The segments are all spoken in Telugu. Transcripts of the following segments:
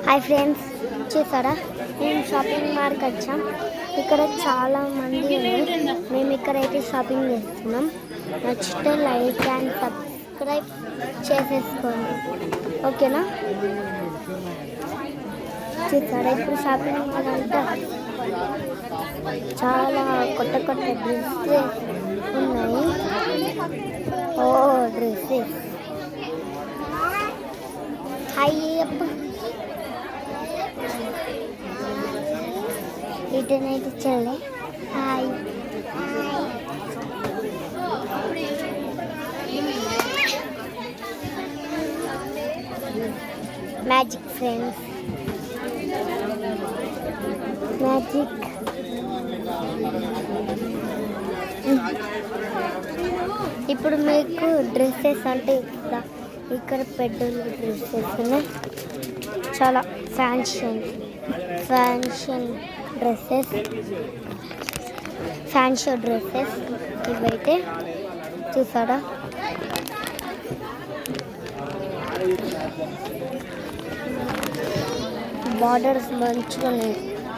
హాయ్ ఫ్రెండ్స్, చూసారా మేము షాపింగ్ మాల్కి వచ్చాం. ఇక్కడ చాలా మంది ఉన్నారు. మేము ఇక్కడైతే షాపింగ్ చేస్తున్నాం. నచ్చితే లైక్ అండ్ సబ్స్క్రైబ్ చేసేసుకోండి, ఓకేనా? చూసారా ఇప్పుడు షాపింగ్ మాల్ అంతా చాలా కొత్త డ్రెస్సెస్ ఉన్నాయి. ఓ డ్రెస్సెస్ అయ్యప్ప ఇటనైతే చల్లే. Hi magic friends, magic. ఇప్పుడు మీకు డ్రెస్సెస్ అంటే ఇక్కడ పెద్దలు డ్రెస్సెస్ ఉన్నాయి. చాలా ఫ్యాషన్ డ్రెస్సెస్ ఇవైతే చూసారా. బార్డర్స్ మంచిగా ఉన్నాయి.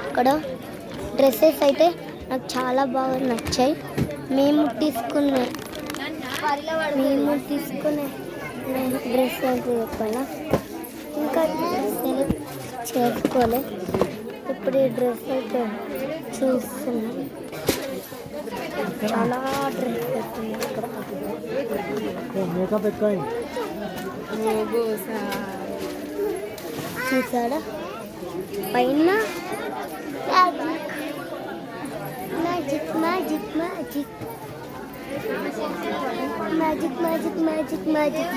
ఇక్కడ డ్రెస్సెస్ అయితే నాకు చాలా బాగా నచ్చాయి. మేము తీసుకునే డ్రెస్ అంటే చెప్పాలా, ఇంకా సెలెక్ట్ చేసుకోలే. ఇప్పుడు ఈ డ్రెస్ అయితే చూస్తున్నాం. చాలా డ్రెస్సెస్ ఉన్నాయి ఇక్కడ. చూసారా పైన magic magic magic magic magic magic magic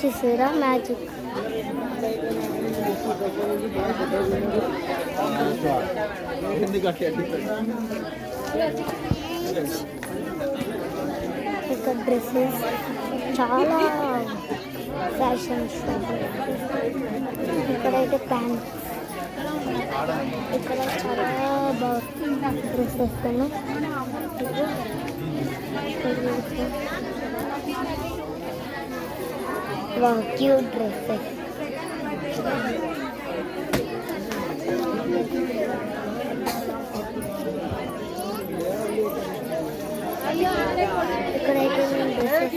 చూసారా మ్యాజిక్. ఇక్కడ డ్రెస్సెస్ చాలా ఫ్యాషన్ షో. ఇక్కడైతే ప్యాంట్స్, ఇక్కడ చాలా బాగా డ్రెస్సెస్ క్యూట్ డ్రెస్సెస్. ఇక్కడైతే డ్రెస్సెస్